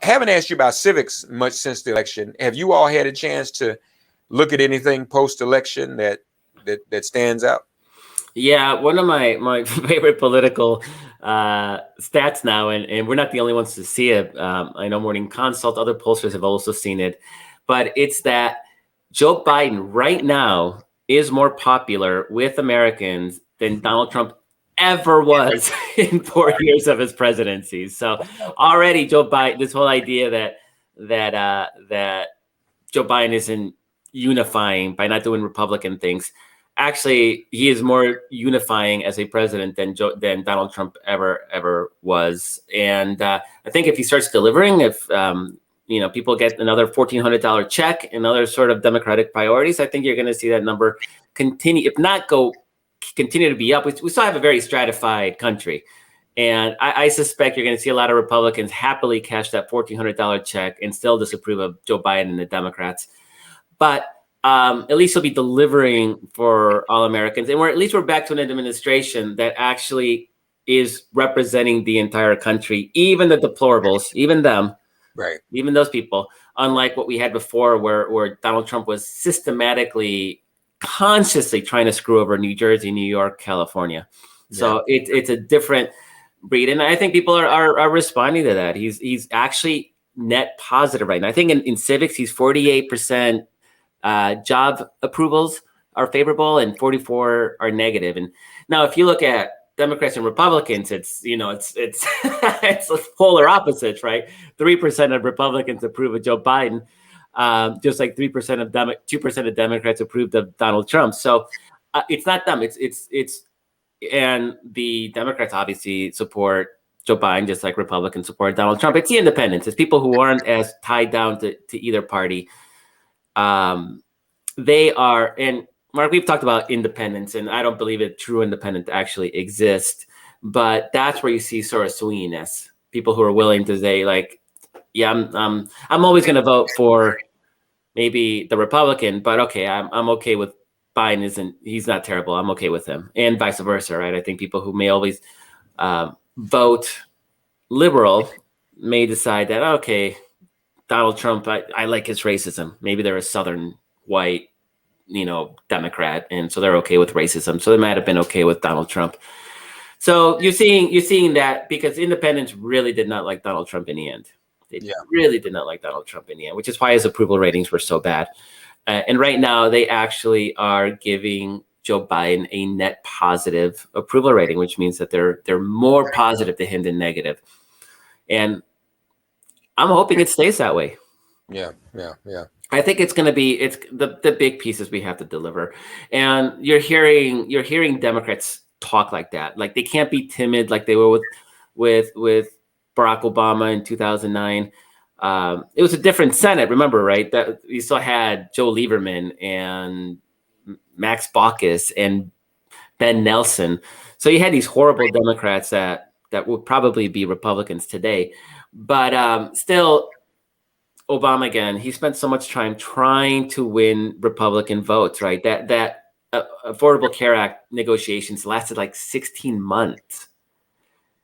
I haven't asked you about civics much since the election. Have you all had a chance to look at anything post-election that stands out? Yeah, one of my favorite political stats now, and we're not the only ones to see it. I know Morning Consult, other pollsters have also seen it, but it's that Joe Biden right now is more popular with Americans than Donald Trump ever was in 4 years of his presidency. So already Joe Biden, this whole idea that Joe Biden isn't unifying by not doing Republican things. Actually, he is more unifying as a president than Donald Trump ever was. And I think if he starts delivering, if people get another $1,400 check and other sort of Democratic priorities, I think you're going to see that number continue, if not continue to be up. We still have a very stratified country. And I suspect you're going to see a lot of Republicans happily cash that $1,400 check and still disapprove of Joe Biden and the Democrats. But at least he'll be delivering for all Americans. And we're back to an administration that actually is representing the entire country, even the deplorables, even them, right? Even those people, unlike what we had before where Donald Trump was systematically, consciously trying to screw over New Jersey, New York, California. So it's a different breed. And I think people are responding to that. He's actually net positive right now. I think in civics, he's 48% job approvals are favorable and 44 are negative. And now if you look at Democrats and Republicans, it's it's polar opposites, right? 3% of Republicans approve of Joe Biden, just like 2% of Democrats approved of Donald Trump. So it's not them. It's and the Democrats obviously support Joe Biden, just like Republicans support Donald Trump. It's the independents. It's people who aren't as tied down to either party. They are, and Mark, we've talked about independence, and I don't believe a true independent actually exists, but that's where you see sort of swinginess. People who are willing to say, like, yeah, I'm always going to vote for maybe the Republican, but okay, I'm okay with Biden. He's not terrible. I'm okay with him, and vice versa, right? I think people who may always vote liberal may decide that, okay, Donald Trump, I like his racism. Maybe they're a Southern white, Democrat, and so they're okay with racism. So they might have been okay with Donald Trump. So you're seeing that because independents really did not like Donald Trump in the end. They really did not like Donald Trump in the end, which is why his approval ratings were so bad. And right now they actually are giving Joe Biden a net positive approval rating, which means that they're more positive to him than negative. And I'm hoping it stays that way. Yeah. I think it's going to be the big pieces we have to deliver, and you're hearing Democrats talk like that, like they can't be timid like they were with Barack Obama in 2009. It was a different Senate, remember, right? That you still had Joe Lieberman and Max Baucus and Ben Nelson. So you had these horrible Democrats that would probably be Republicans today, but still. Obama, again, he spent so much time trying to win Republican votes, right? That Affordable Care Act negotiations lasted like 16 months.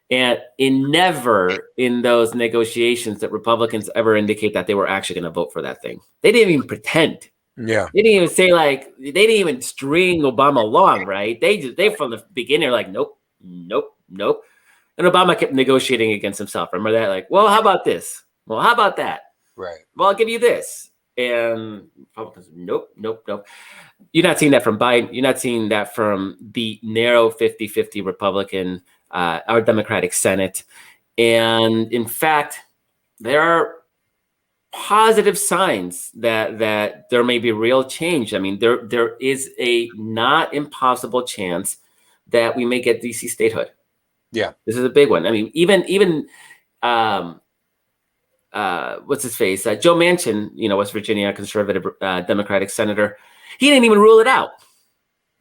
And never in those negotiations that Republicans ever indicate that they were actually going to vote for that thing. They didn't even pretend. Yeah. They didn't even say, they didn't even string Obama along, right? They from the beginning are like, nope. And Obama kept negotiating against himself. Remember that? Like, well, how about this? Well, how about that? Right. Well, I'll give you this. And Republicans, nope. You're not seeing that from Biden. You're not seeing that from the narrow 50-50 Republican or Democratic Senate. And in fact, there are positive signs that there may be real change. I mean, there is a not impossible chance that we may get DC statehood. Yeah. This is a big one. I mean, even what's his face? Joe Manchin, West Virginia conservative Democratic senator. He didn't even rule it out.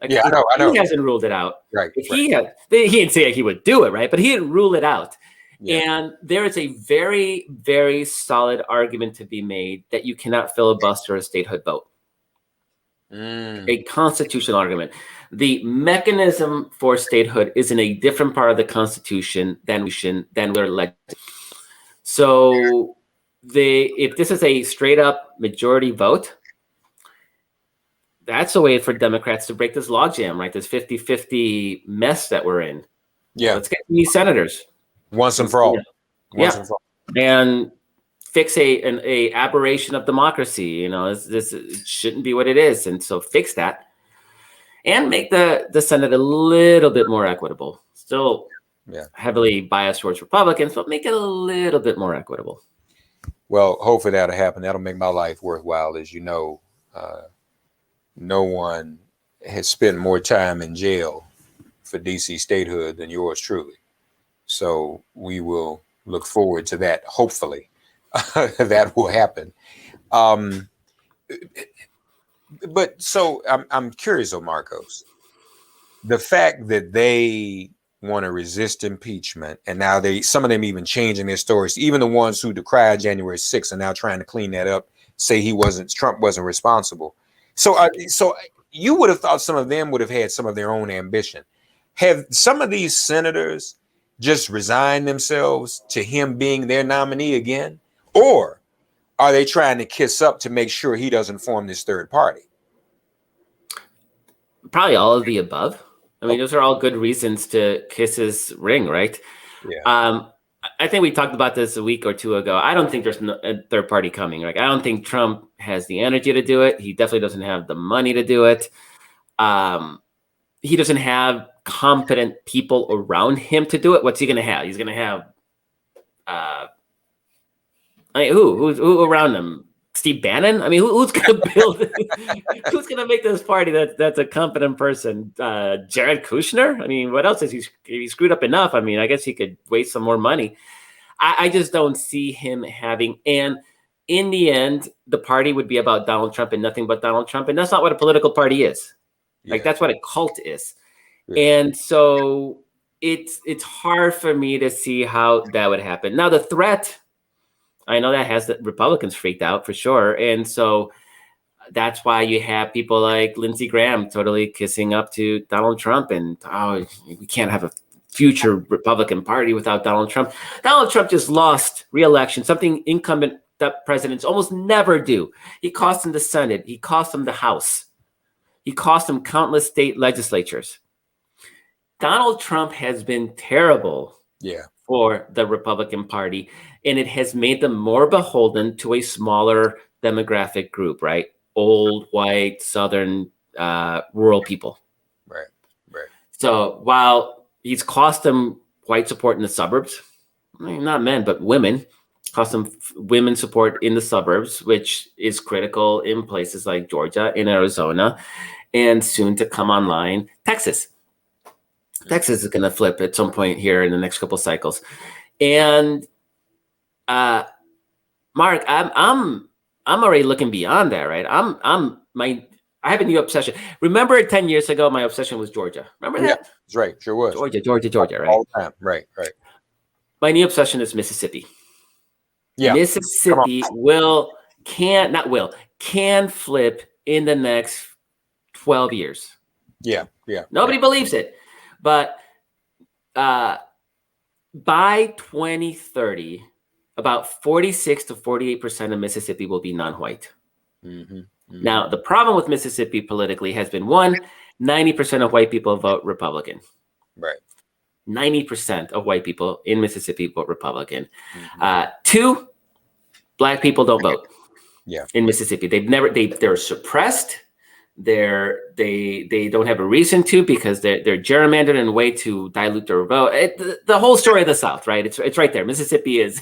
I know. He hasn't ruled it out. Right. He didn't say he would do it, right? But he didn't rule it out. Yeah. And there is a very, very solid argument to be made that you cannot filibuster a statehood vote. A constitutional argument. The mechanism for statehood is in a different part of the Constitution than we're elected. So if this is a straight up majority vote, that's a way for Democrats to break this logjam, right? This 50-50 mess that we're in. Yeah. Let's get these senators Once and for all. Once and for all. And fix a aberration of democracy. You know, this it shouldn't be what it is, and so fix that, and make the Senate a little bit more equitable. Still, heavily biased towards Republicans, but make it a little bit more equitable. Well, hopefully that'll happen. That'll make my life worthwhile. As you know, no one has spent more time in jail for DC statehood than yours truly. So we will look forward to that. Hopefully that will happen. But so I'm curious, Marcos, the fact that they want to resist impeachment, and now some of them even changing their stories. Even the ones who decried January 6th are now trying to clean that up, say Trump wasn't responsible. So you would have thought some of them would have had some of their own ambition. Have some of these senators just resigned themselves to him being their nominee again? Or are they trying to kiss up to make sure he doesn't form this third party? Probably all of the above. I mean, those are all good reasons to kiss his ring, right? Yeah. I think we talked about this a week or two ago. I don't think there's a third party coming. Like, I don't think Trump has the energy to do it. He definitely doesn't have the money to do it. He doesn't have competent people around him to do it. What's he going to have? He's going to have, who around him? Steve Bannon? I mean, who's going to build? Who's going to make this party that's a competent person? Jared Kushner? I mean, what else is he screwed up enough? I mean, I guess he could waste some more money. I just don't see him having. And in the end, the party would be about Donald Trump and nothing but Donald Trump. And that's not what a political party is. Like, that's what a cult is. Yeah. And so it's hard for me to see how that would happen. Now, the threat, I know that has the Republicans freaked out for sure. And so that's why you have people like Lindsey Graham totally kissing up to Donald Trump. And, we can't have a future Republican Party without Donald Trump. Donald Trump just lost re-election, something incumbent presidents almost never do. He cost him the Senate. He cost him the House. He cost him countless state legislatures. Donald Trump has been terrible for the Republican Party, and it has made them more beholden to a smaller demographic group, right? Old, white, Southern, rural people. Right. So while he's cost them white support in the suburbs, I mean, not men, but women, cost them women support in the suburbs, which is critical in places like Georgia and Arizona, and soon to come online, Texas. Texas is going to flip at some point here in the next couple of cycles. And Mark, I'm already looking beyond that, right? I have a new obsession. Remember 10 years ago, my obsession was Georgia. Remember that? Yeah, that's right. Sure was. Georgia, right? All the time. Right. My new obsession is Mississippi. Yeah. Mississippi can flip in the next 12 years. Yeah. Nobody believes it. But by 2030, about 46 to 48% of Mississippi will be non-white. Mm-hmm. Now, the problem with Mississippi politically has been, 90% of white people vote Republican. Right. 90% of white people in Mississippi vote Republican. Mm-hmm. 2, Black people don't vote. Yeah. In Mississippi, they're suppressed. They don't have a reason to, because they're gerrymandered in a way to dilute their vote. The whole story of the South, right? It's right there. Mississippi is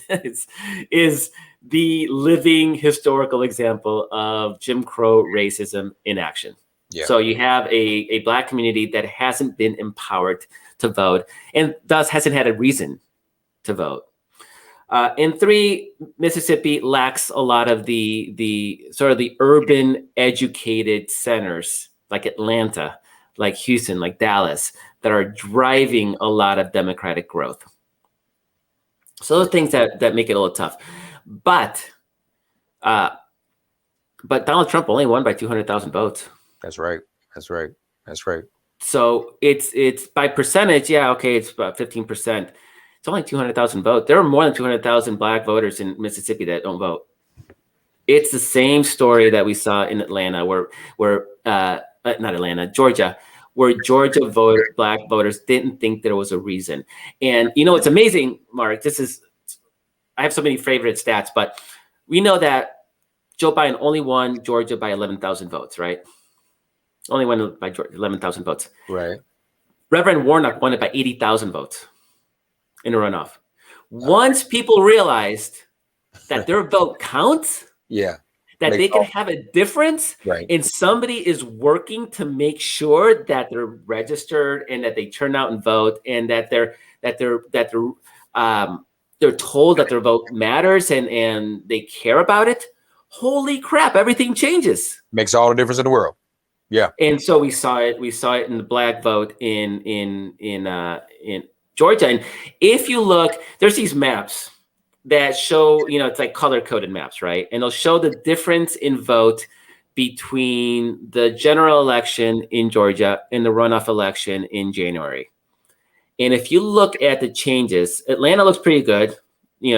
the living historical example of Jim Crow racism in action. Yeah. So you have a Black community that hasn't been empowered to vote, and thus hasn't had a reason to vote. And 3, Mississippi lacks a lot of the sort of the urban educated centers like Atlanta, like Houston, like Dallas, that are driving a lot of Democratic growth. So those things that make it a little tough. But Donald Trump only won by 200,000 votes. That's right. So it's by percentage, it's about 15%. It's only 200,000 votes. There are more than 200,000 Black voters in Mississippi that don't vote. It's the same story that we saw in Atlanta, where not Atlanta, Georgia, where Black voters didn't think there was a reason. And it's amazing, Mark. I have so many favorite stats, but we know that Joe Biden only won Georgia by 11,000 votes, right? Only won by 11,000 votes. Right. Reverend Warnock won it by 80,000 votes in a runoff. Once people realized that their vote counts, that they can have a difference, right, and somebody is working to make sure that they're registered and that they turn out and vote, and that they're told that their vote matters and they care about it. Holy crap! Everything changes. Makes all the difference in the world. Yeah. And so we saw it in the Black vote in Georgia. And if you look, there's these maps that show, it's like color-coded maps, right? And they'll show the difference in vote between the general election in Georgia and the runoff election in January. And if you look at the changes, Atlanta looks pretty good.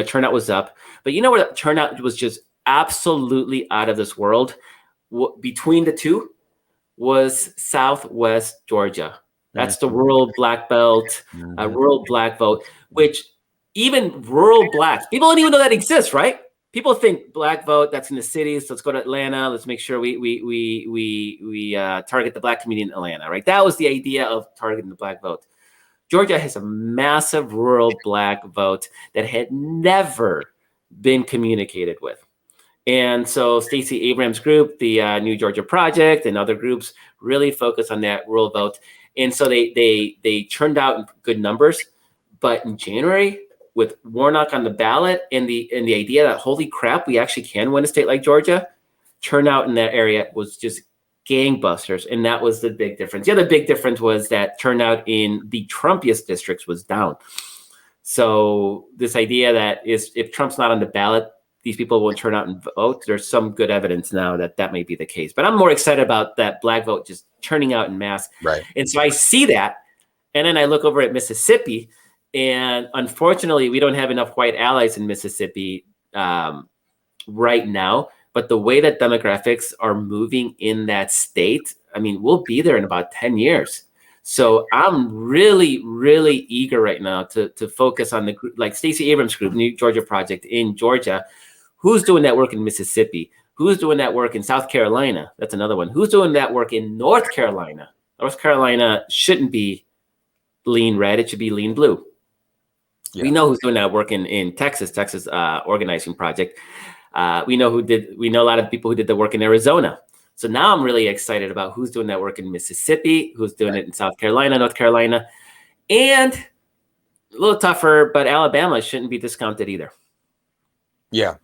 Turnout was up. But where the turnout was just absolutely out of this world? Between the two was Southwest Georgia. That's the rural Black belt, rural Black vote, which even rural Blacks, people don't even know that exists, right? People think Black vote, that's in the cities. Let's go to Atlanta. Let's make sure we target the Black community in Atlanta, right? That was the idea of targeting the Black vote. Georgia has a massive rural Black vote that had never been communicated with. And so Stacey Abrams' group, the New Georgia Project, and other groups really focus on that rural vote. And so they turned out good numbers. But in January, with Warnock on the ballot and the idea that, holy crap, we actually can win a state like Georgia, turnout in that area was just gangbusters. And that was the big difference. The other big difference was that turnout in the Trumpiest districts was down. So this idea that if Trump's not on the ballot, these people won't turn out and vote. There's some good evidence now that may be the case. But I'm more excited about that Black vote just turning out in mass. Right. And so I see that. And then I look over at Mississippi. And unfortunately, we don't have enough white allies in Mississippi right now. But the way that demographics are moving in that state, I mean, we'll be there in about 10 years. So I'm really, really eager right now to focus on the group, like Stacey Abrams' group, New Georgia Project in Georgia. Who's doing that work in Mississippi? Who's doing that work in South Carolina? That's another one. Who's doing that work in North Carolina? North Carolina shouldn't be lean red. It should be lean blue. Yeah. We know who's doing that work in Texas Organizing Project. We know a lot of people who did the work in Arizona. So now I'm really excited about who's doing that work in Mississippi, who's doing it in South Carolina, North Carolina, and a little tougher, but Alabama shouldn't be discounted either. Yeah.